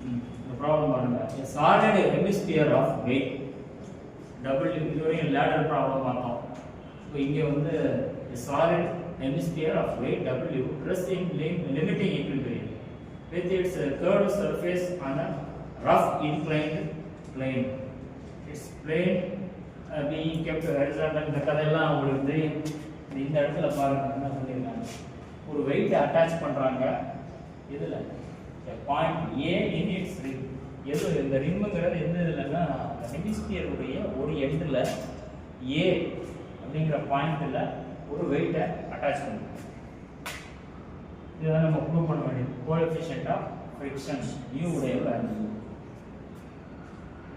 இந்த ப்ராப்ளம் பாருங்க. A solid hemisphere of weight W இதுவரையும் லேடர் ப்ராப்ளம் பார்த்தோம். ஸோ இங்கே வந்து a solid hemisphere of weight W rests in limiting equilibrium with its curved surface on a rough inclined plane. Its plane being kept horizontal. இந்த கதையெல்லாம் உங்களுக்கு தெரியும். இந்த இடத்துல பாருங்க என்ன சொல்லியிருக்காங்க. ஒரு வெயிட் அட்டாச் பண்றாங்க. இதுல point A in its ring. எது இந்த ரிம்ங்கிறது எந்த இதுலன்னா ஹெமிஸ்பியர் உடைய ஒரு எண்ட்ல A அப்படிங்கிற பாயிண்ட்ல ஒரு வெயிட்டை அட்டாச் பண்ணுவோம். இதுதான் நம்ம ப்ரூவ் பண்ண வேண்டியது. கோஎஃபிஷியன்ட் ஆஃப் ஃபிரிக்ஷன் U உடைய வேல்யூ.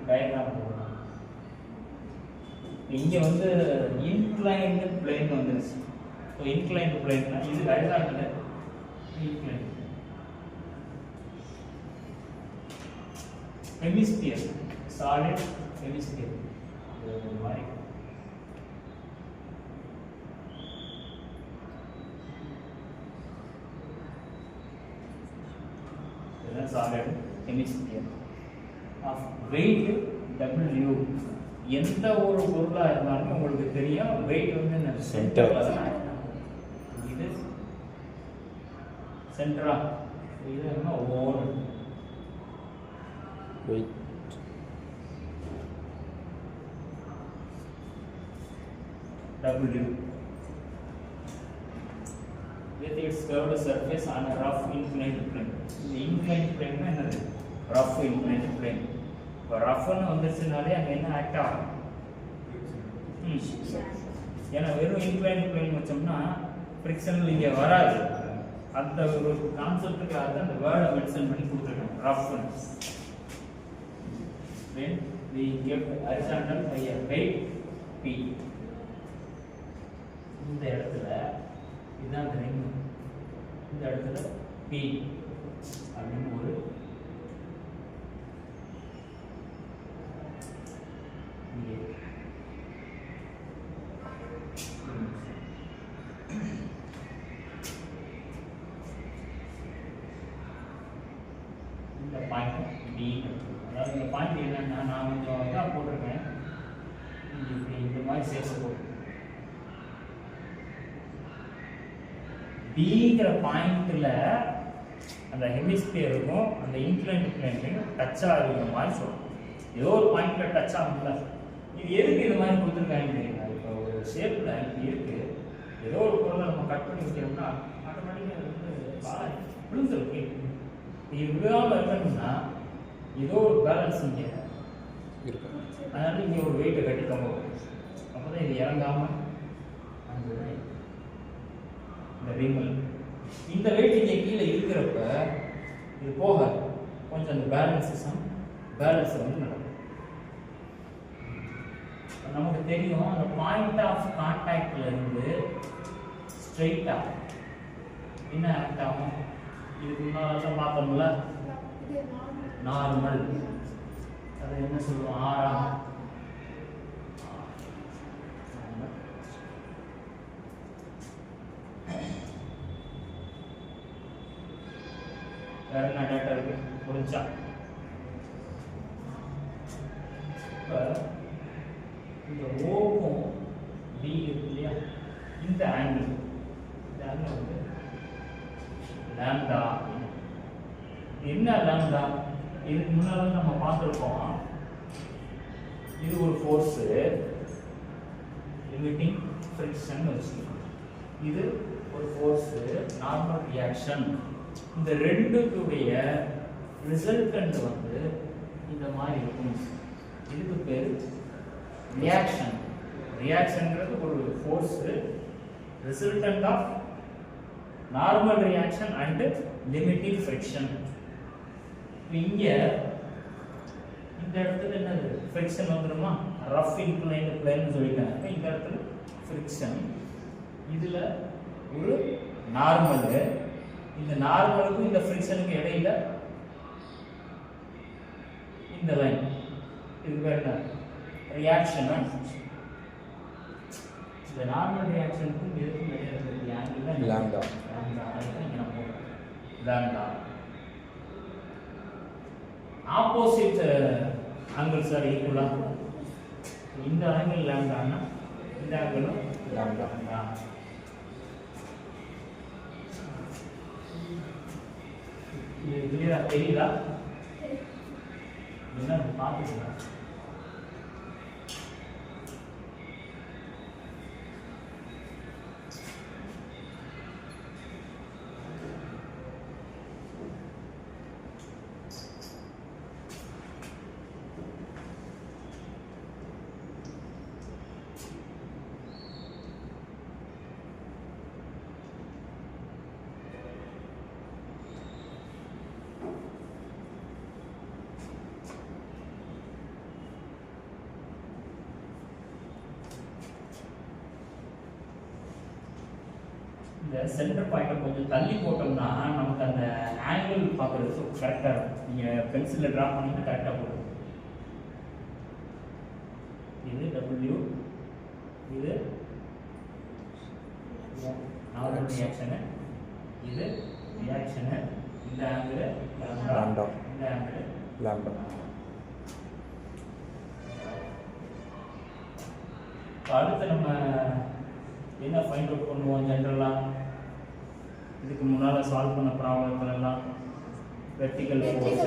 டயகிராம் போடலாம். இங்க வந்து இன்க்ளைன்டு பிளேன் வந்துருச்சு. ஸோ இன்க்ளைன்டு பிளேன்னா இது horizontal inclined hemisphere solid hemisphere இது மாதிரி இதுதான் solid hemisphere of weight W. எந்த ஒரு பொருளாக இருந்தாலும் உங்களுக்கு தெரியும் வெயிட் வந்து சென்டர்ல தான். இது சென்டரா, இது என்ன own weight W with its curved surface on a rough inclined plane. இந்த inclined plane என்னது? rough inclined plane. இப்போ ரஃப்னு வந்துருச்சுனாலே அங்கே என்ன ஆக்ட் ஆகும்? ஏன்னா வெறும் இன்க்ளைன்ட் பிளேன் வச்சோம்னா ஃப்ரிக்ஷன் இங்கே வராது. அந்த ஒரு கான்செப்டுக்காக அந்த வேர்டை மென்ஷன் பண்ணி கொடுத்துருக்கோம் ரஃப்னு. Then we get horizontal by a weight P. இந்த இடத்துல இதுதான் அந்த ரிங். இந்த இடத்துல P அப்படின்னு ஒரு இந்த பாயிண்ட் B. அதாவது இந்த பாயிண்ட் என்னன்னா நான் கொஞ்சம் இதாக போட்டிருக்கேன். இந்த மாதிரி சேர்த்து போட்டு Bங்கிற பாயிண்ட்ல அந்த ஹெமிஸ்பியருக்கும் அந்த இன்க்ளைன்ட் பிளேனுக்கும் டச் ஆகுற மாதிரி சொல்றோம். ஏதோ ஒரு பாயிண்ட்ல டச் ஆகும்ல. இது எதுக்கு இந்த மாதிரி கொடுத்துருக்காங்க? இப்போ ஒரு ஷேப்ல இருக்கு, ஏதோ ஒரு பொருளை நம்ம கட் பண்ணி வைக்கிறோம்னா ஆட்டோமேட்டிக்காக அது வந்து விழுந்துருக்கு. இது விழாமல் இருக்கணும்னா ஏதோ ஒரு பேலன்ஸ் இங்கே இருக்கு. அதனால இங்கே ஒரு வெயிட்டை கட்டி கம்பம். அப்போ தான் இது இறங்காம அந்த இந்த ரிமல் இந்த வெயிட் இங்கே கீழே இருக்கிறப்ப இது போக கொஞ்சம் அந்த பேலன்ஸ் வந்து நடக்கும். நமக்கு தெரியும் அந்த பாயிண்ட் ஆஃப் கான்டாக்ட்ல இருந்து ஸ்ட்ரெயிட்டா என்ன ஆக்ட் ஆகும்? இதுக்கு முன்னால பார்த்தோம்ல நார்மல். அது என்ன சொல்லுவோம்? ஆறாம் வேற என்ன டேட்டா இருக்கு? புரிஞ்சா? இந்த ஓக்கும் பி இருக்கு இல்லையா, இந்த ஆங்கிள் வந்து லாம்டா. என்ன லாம்டா? இதுக்கு முன்னால நம்ம பார்த்துருக்கோம். இது ஒரு ஃபோர்ஸ் லிமிட்டிங் ஃப்ரிக்ஷன் வச்சுக்கணும். இது ஒரு ஃபோர்ஸ் நார்மல் ரியாக்ஷன். இந்த ரெண்டுக்குடைய ரிசல்டன்ட் வந்து இந்த மாதிரி இருக்கும். இதுக்கு பேர் ரியாக்ஷன். ரியாக்ஷன்ங்கிறது ஒரு force resultant of normal reaction and limiting friction. இங்க இந்த இடத்துல என்னது? ஃப்ரிக்ஷன் வந்துருமா? ரஃப் இன்க்ளைன்ட் பிளேன் சொல்லிட்டாங்க. இந்த இடத்துல ஃப்ரிக்ஷன். இதுல ஒரு நார்மல். இந்த நார்மலுக்கும் இந்த ஃப்ரிக்ஷனுக்கு இடையில இந்த லைன், இது பேர் என்ன? ரியாக்ஷன். இந்த நார்மல் ரியாக்ஷனுக்கும் இதுக்கும் இடையில இருக்கிற ஆங்கிள் தான் lambda. Lambda. Opposite angles R ஈக்குவலா. இந்த ஆங்கிள் லாம்டானா இந்த ஆங்கிளும் லாம்டா. இது கிளியரா தெரியுதா? என்ன பார்த்துக்கலாம். இந்த சென்டர் பாயிண்ட்டை கொஞ்சம் தள்ளி போட்டோம்னா நமக்கு அந்த ஆங்கிள் பார்க்குறது கரெக்டாக இருக்கும். நீங்கள் பென்சிலில் ட்ரா பண்ணிங்கன்னா கரெக்டாக போடும். இது டபிள்யூ, இது நார்மல் ரியாக்ஷனு, இது ரியாக்ஷனு, இந்த ஆங்கிள் லாம்டா, இந்த ஆங்கிள் லாம்டா. அடுத்து நம்ம என்ன ஃபைண்ட் அவுட் பண்ணுவோம் ஜென்ரலாக? இதுக்கு முன்னால் சால்வ் பண்ண ப்ராப்ளங்கள் எல்லாம் வெர்டிக்கல் ஃபோர்ஸு,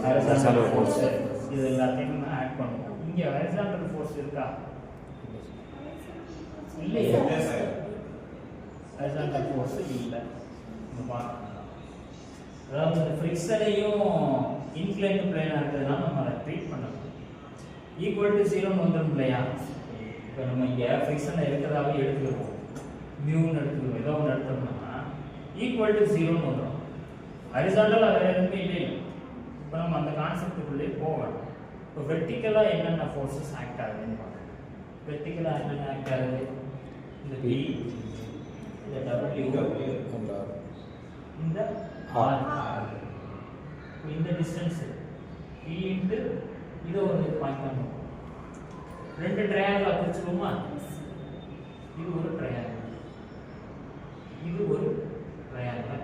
ஹரிசாண்டல் ஃபோர்ஸு, இது எல்லாத்தையும் நம்ம ஆட் பண்ணுவோம். இங்கே ஹரிசாண்டல் ஃபோர்ஸ் இருக்கா? இல்லையா? ஹரிசாண்டல் ஃபோர்ஸ் இல்லை. அதாவது இந்த ஃப்ரிக்ஷனையும் இன்க்ளைன் பிளேனாக இருக்கிறதுனால நம்ம அதை ட்ரீட் பண்ணணும். ஈக்குவல் டு 0ன்னு வந்துடும் இல்லையா? இப்போ நம்ம இங்கே ஃப்ரிக்ஷனை இருக்கிறதாவே எடுத்துக்கிறோம், மியூன்னு எடுத்துக்கிறோம், ஏதோ ஒன்று எடுத்தோம்னா ஈக்குவல் டு 0ன்னு வந்துடும். ஹரிசாண்டல் வேறு எதுவுமே இல்லை. இப்போ நம்ம அந்த கான்செப்டுக்குள்ளே போகணும். இப்போ வெர்டிக்கலாக என்னென்ன ஃபோர்ஸஸ் ஆக்ட் ஆகுதுன்னு பார்க்கணும். வெர்டிக்கலாக என்னென்ன ஆக்ட் ஆகுது? இந்த பி, இந்த டபிள்யூ, இந்த ஆர். இந்த டிஸ்டன்ஸ் பி இன்ட்டு இதை ஒரு பாயிண்ட் பண்ணுவோம். ரெண்டு ட்ரையாங்கிள் பிரிச்சுக்கோமா? இது ஒரு ட்ரையாங்கிள், இது ஒரு ட்ரையாங்கிள்.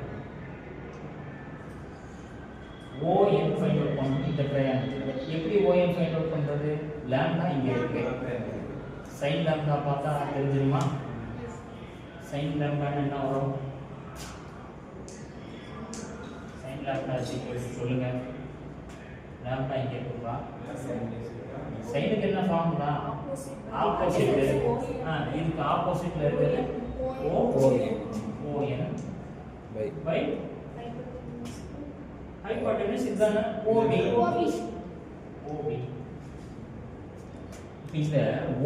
ON ஃபைண்ட் அவுட் பண்ணணும். இந்த ட்ரையாங்கிள் எப்படி ON ஃபைண்ட் அவுட் பண்றது? லாம்டா இங்க இருக்கு. sin லாம்டா பார்த்தா தெரிஞ்சிருமா? sin லாம்டா என்ன வரும்? sin லாம்டா சொல்லுங்க. லாம்டா இங்க இருக்குப்பா. சைனுக்கு என்ன ஃபார்முலா? ஆப்போசிட். இதுக்கு ஆப்போசிட்ல இருக்குது ON பை ஹைபோடெனஸ். இதுதானே OB. இந்த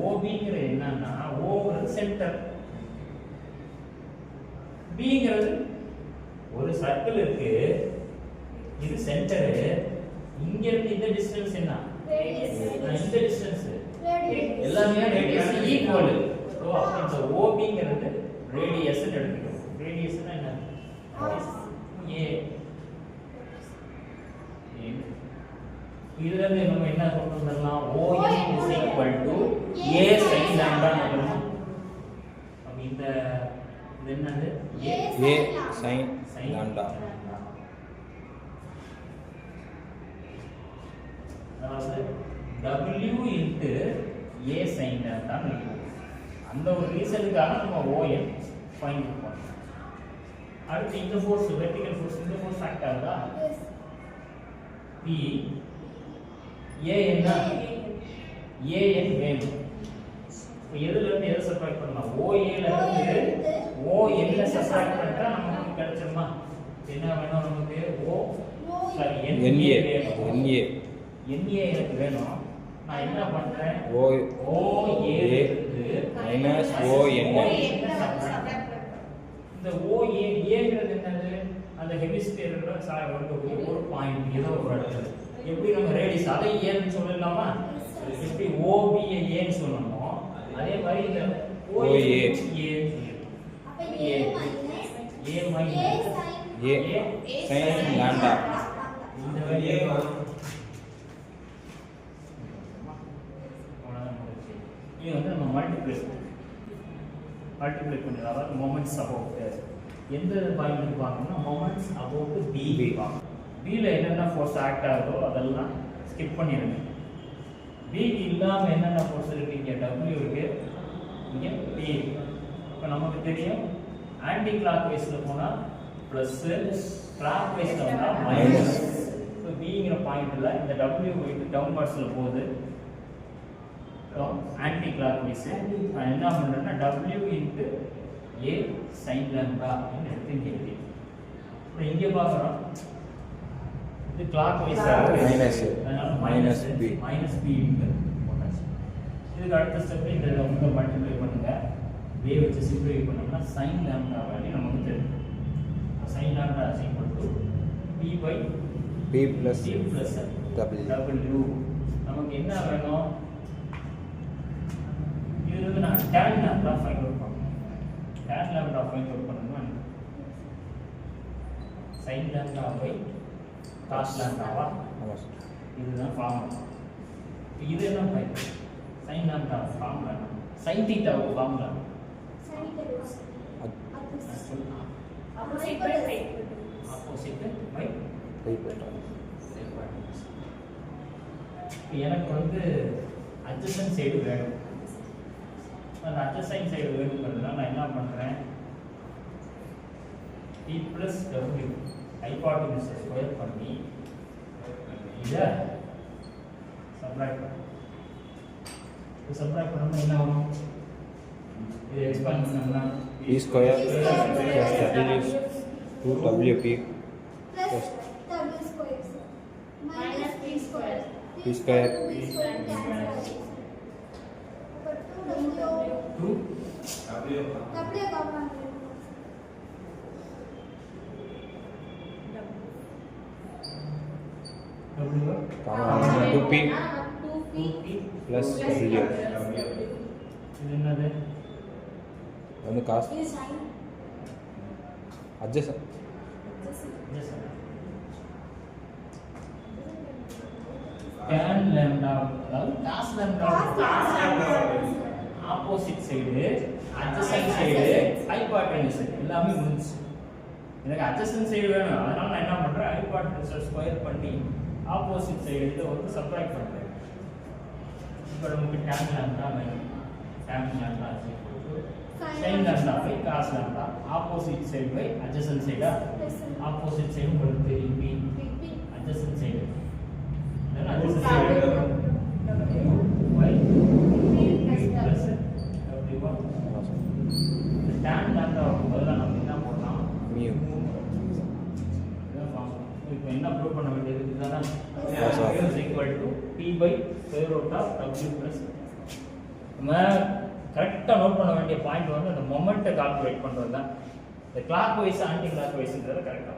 OBங்கிறது என்னன்னா, ஓங்கிறது சென்டர், Bங்கிறது ஒரு சர்க்கிள் இருக்கு, இது சென்டர். இங்க இருந்து இந்த டிஸ்டன்ஸ் என்ன? இந்த டிஸ்டன்ஸ் எல்லாமே ரேடியஸ் ஈக்குவல். சோ அப்ப இந்த OBங்கிறது ரேடியஸ் ன்னு எடுத்துக்கணும். ரேடியஸ்னா என்ன? A. இதுல இருந்து நம்ம என்ன கொண்டு வரலாம்? ON is equal to A sin lambda ன்னு சொல்லணும். அப்ப இந்த இது என்னது? A sin lambda. அதாவது W into A sin lambda ன்னு இருக்கும். அந்த ஒரு ரீசனுக்காக நம்ம ON ஃபைண்ட் பண்ணோம். அடுத்து இந்த ஃபோர்ஸ், வெர்டிகல் ஃபோர்ஸ், இந்த ஃபோர்ஸ் ஆக்ட் ஆகுதா? P A என்ன? AN வேணும். இப்போ எதுல இருந்து எதை சப்ட்ராக்ட் பண்ணலாம்? OA ல இருந்து ON ல சப்ட்ராக்ட் பண்ணிட்டா நமக்கு கிடைச்சிருமா? என்ன வேணும் நமக்கு? NA எனக்கு வேணும். நான் என்ன பண்றேன்? OA minus ON. இந்த OAங்கிறது என்னது? அந்த ஹெமிஸ்பியரோட வரக்கூடிய ஒரு பாயிண்ட், ஏதோ ஒரு இடத்துல. எப்படி நம்ம ரேடியஸ் அதை ஏன்னு சொல்லலாமா? எப்படி OB ஏன்னு சொல்லணுமோ அதே மாதிரி இந்த OA sin lambda. இந்த வழியே இது வந்து நம்ம மல்டிப்ளை பண்ணி, அதாவது மொமெண்ட்ஸ் அபவுட் எந்த பாயிண்ட் பார்க்கணும்னா மொமெண்ட்ஸ் அபவுட் B பார்க்கணும். B ல என்னென்ன ஃபோர்ஸ் ஆக்ட் ஆகுதோ அதெல்லாம் ஸ்கிப் பண்ணிடுங்க. பிக்கு இல்லாமல் என்னென்ன ஃபோர்ஸ் இருக்குது? இங்கே டபிள்யூ இருக்குது, இங்கே பி. இப்போ நமக்கு தெரியும் ஆன்டி கிளாக் வைஸில் போனால் ப்ளஸ்ஸு, கிளாக் வைஸில் போனால் மைனஸ். ஸோ பிங்கிற பாயிண்டில் இந்த டபிள்யூ போயிட்டு டவுன்வர்ட்ஸில் போகுது, ஆன்டி கிளாக் வைஸு. நான் என்ன பண்ணுறேன்னா டபிள்யூ இன்ட்டு ஏ சைன் லேம்டா அப்படின்னு எடுத்து இங்கே எழுதி. அப்புறம் இங்கே பார்க்குறோம் இது கிளாக் வைஸாக மைனஸ், அதனால minus P, minus P into போட்டாச்சு. இதுக்கு அடுத்த ஸ்டெப் இந்த இதை மல்டிப்ளை பண்ணுங்கள். வே வச்சு சிம்பிளை பண்ணோம்னா சைன் லேம்டா வேல்யூ நமக்கு தெரியும். Sine lambda is equal to P by P plus T plus W. நமக்கு என்ன வேணும்? இது வந்து நான் tan லேம்டா ஃபைண்ட் அவுட் பண்ணணும். tan லேம்டா ஃபைண்ட் அவுட் பண்ணணும்னா சைன் லேம்டா பை காஸ் லேம்டாவா? ஆமாம் சார். இதுதான் ஃபார்முலா. இது என்ன find? Sine lambda formula, sine தீட்டாவுக்கு ஃபார்முலா ஆப்போசிட் பை எனக்கு வந்து அட்ஜசன்ட் சைடு வேணும். அந்த அட்ஜசன்ட் சைடு வேணுங்கிறதுனால நான் என்ன பண்ணுறேன்? பி ப்ளஸ் டபிள்யூ ஹைபாட்டனியூஸை ஸ்கொயர் பண்ணி இதை சப்ராக்ட் பண்ணேன். இது சப்ராக்ட் பண்ணோம்னா என்ன ஆகும்? இது எக்ஸ்பேண்ட் பண்ணோம்னா P square plus W two W P plus P square two W two P P plus W. இது என்னது? வந்து காஸ் அட்ஜஸ்ட் tan lambda அதாவது cos lambda opposite side adjacent side hypotenuse எல்லாமே முடிஞ்சு. எனக்கு adjacent சைடு வேணும், அதனால நான் என்ன பண்றேன்? ஹைபாட்டனியூஸை ஸ்கொயர் பண்ணி ஆப்போசிட் சைடு இதை வந்து சப்ட்ராக்ட் பண்றேன். இப்போ நமக்கு tan lambda வேணும். tan lambda is equal to sin lambda by cos lambda. Opposite side by adjacent சைடா? ஆப்போசிட் சைடு உங்களுக்கு தெரியும் p, adjacent side then adjacent side y plus w1. tan lambda பதிலா நம்ம என்ன போடலாம்? மியூ. இப்போ என்ன ப்ரூவ் பண்ண வேண்டியது இதுதானா? Yes, sir. mu is equal to p by square root of w plus. நம்ம கரெக்டாக நோட் பண்ண வேண்டிய பாயிண்ட் வந்து அந்த மொமெண்ட்டை கால்குலேட் பண்ணுறது தான். இந்த கிளாக் வைஸ் ஆன்டி கிளாக் வைஸ்ன்றதை கரெக்டாக